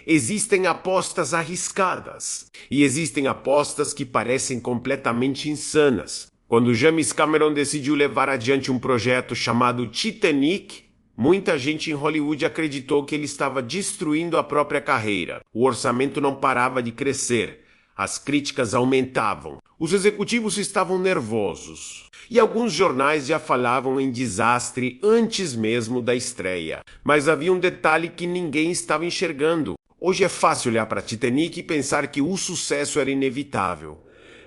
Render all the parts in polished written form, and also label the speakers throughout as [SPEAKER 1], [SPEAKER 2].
[SPEAKER 1] Existem apostas arriscadas e existem apostas que parecem completamente insanas. Quando James Cameron decidiu levar adiante um projeto chamado Titanic, muita gente em Hollywood acreditou que ele estava destruindo a própria carreira. O orçamento não parava de crescer. As críticas aumentavam. Os executivos estavam nervosos. E alguns jornais já falavam em desastre antes mesmo da estreia. Mas havia um detalhe que ninguém estava enxergando. Hoje é fácil olhar para Titanic e pensar que o sucesso era inevitável.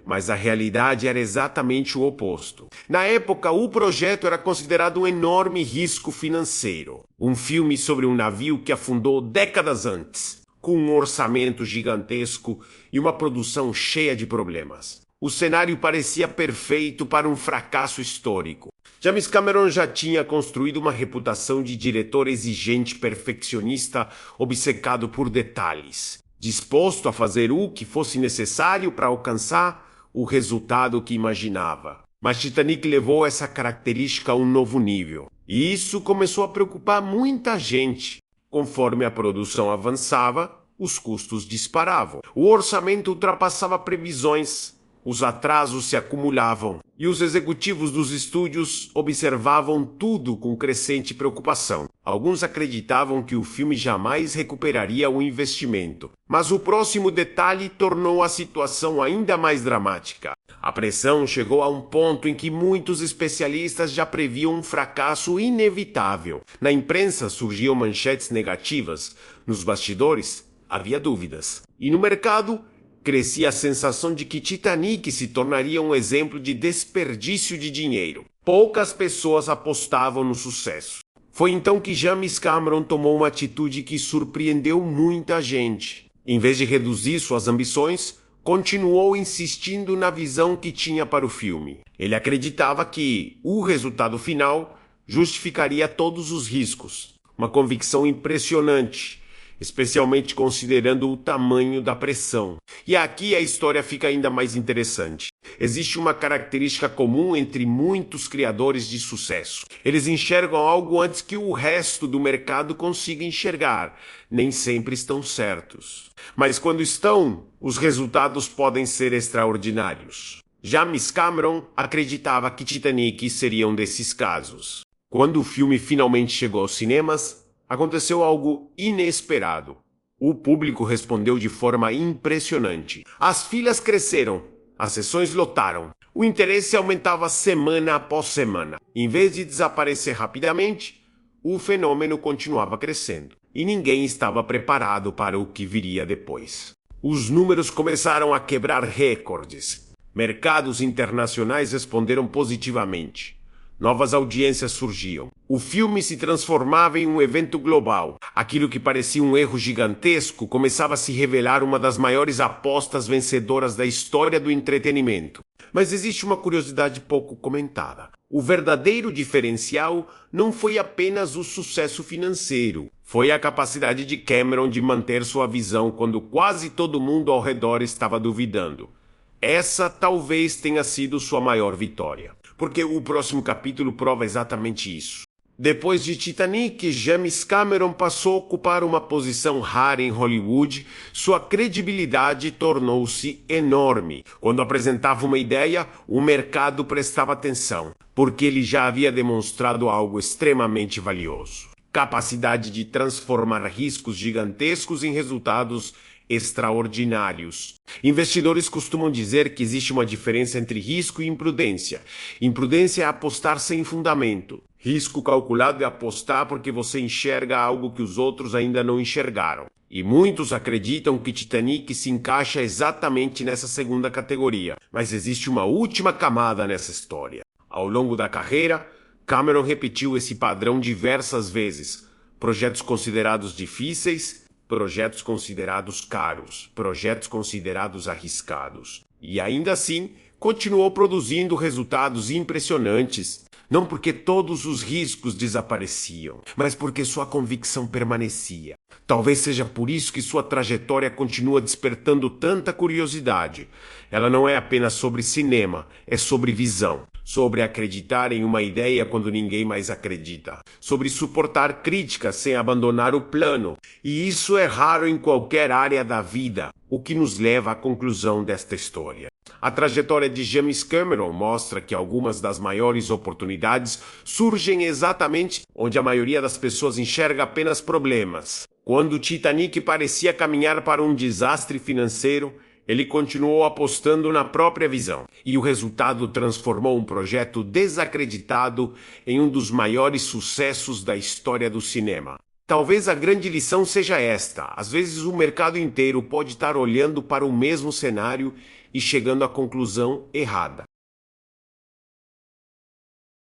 [SPEAKER 1] Mas a realidade era exatamente o oposto. Na época, o projeto era considerado um enorme risco financeiro. Um filme sobre um navio que afundou décadas antes, com um orçamento gigantesco e uma produção cheia de problemas. O cenário parecia perfeito para um fracasso histórico. James Cameron já tinha construído uma reputação de diretor exigente, perfeccionista, obcecado por detalhes, disposto a fazer o que fosse necessário para alcançar o resultado que imaginava. Mas Titanic levou essa característica a um novo nível. E isso começou a preocupar muita gente. Conforme a produção avançava, os custos disparavam. O orçamento ultrapassava previsões. Os atrasos se acumulavam. E os executivos dos estúdios observavam tudo com crescente preocupação. Alguns acreditavam que o filme jamais recuperaria o investimento. Mas o próximo detalhe tornou a situação ainda mais dramática. A pressão chegou a um ponto em que muitos especialistas já previam um fracasso inevitável. Na imprensa surgiam manchetes negativas. Nos bastidores, havia dúvidas. E no mercado, crescia a sensação de que Titanic se tornaria um exemplo de desperdício de dinheiro. Poucas pessoas apostavam no sucesso. Foi então que James Cameron tomou uma atitude que surpreendeu muita gente. Em vez de reduzir suas ambições, continuou insistindo na visão que tinha para o filme. Ele acreditava que o resultado final justificaria todos os riscos. Uma convicção impressionante, especialmente considerando o tamanho da pressão. E aqui a história fica ainda mais interessante. Existe uma característica comum entre muitos criadores de sucesso. Eles enxergam algo antes que o resto do mercado consiga enxergar. Nem sempre estão certos. Mas quando estão, os resultados podem ser extraordinários. James Cameron acreditava que Titanic seria um desses casos. Quando o filme finalmente chegou aos cinemas, aconteceu algo inesperado. O público respondeu de forma impressionante. As filas cresceram, as sessões lotaram. O interesse aumentava semana após semana. Em vez de desaparecer rapidamente, o fenômeno continuava crescendo. E ninguém estava preparado para o que viria depois. Os números começaram a quebrar recordes. Mercados internacionais responderam positivamente. Novas audiências surgiam. O filme se transformava em um evento global. Aquilo que parecia um erro gigantesco começava a se revelar uma das maiores apostas vencedoras da história do entretenimento. Mas existe uma curiosidade pouco comentada. O verdadeiro diferencial não foi apenas o sucesso financeiro. Foi a capacidade de Cameron de manter sua visão quando quase todo mundo ao redor estava duvidando. Essa talvez tenha sido sua maior vitória. Porque o próximo capítulo prova exatamente isso. Depois de Titanic, James Cameron passou a ocupar uma posição rara em Hollywood. Sua credibilidade tornou-se enorme. Quando apresentava uma ideia, o mercado prestava atenção, porque ele já havia demonstrado algo extremamente valioso. Capacidade de transformar riscos gigantescos em resultados extraordinários. Investidores costumam dizer que existe uma diferença entre risco e imprudência. Imprudência é apostar sem fundamento. Risco calculado é apostar porque você enxerga algo que os outros ainda não enxergaram. E muitos acreditam que Titanic se encaixa exatamente nessa segunda categoria. Mas existe uma última camada nessa história. Ao longo da carreira, Cameron repetiu esse padrão diversas vezes. Projetos considerados difíceis, projetos considerados caros, projetos considerados arriscados. E ainda assim, continuou produzindo resultados impressionantes. Não porque todos os riscos desapareciam, mas porque sua convicção permanecia. Talvez seja por isso que sua trajetória continua despertando tanta curiosidade. Ela não é apenas sobre cinema, é sobre visão. sobre acreditar em uma ideia quando ninguém mais acredita, sobre suportar críticas sem abandonar o plano. E isso é raro em qualquer área da vida, o que nos leva à conclusão desta história. A trajetória de James Cameron mostra que algumas das maiores oportunidades surgem exatamente onde a maioria das pessoas enxerga apenas problemas. Quando o Titanic parecia caminhar para um desastre financeiro, ele continuou apostando na própria visão, e o resultado transformou um projeto desacreditado em um dos maiores sucessos da história do cinema. Talvez a grande lição seja esta: às vezes o mercado inteiro pode estar olhando para o mesmo cenário e chegando à conclusão errada.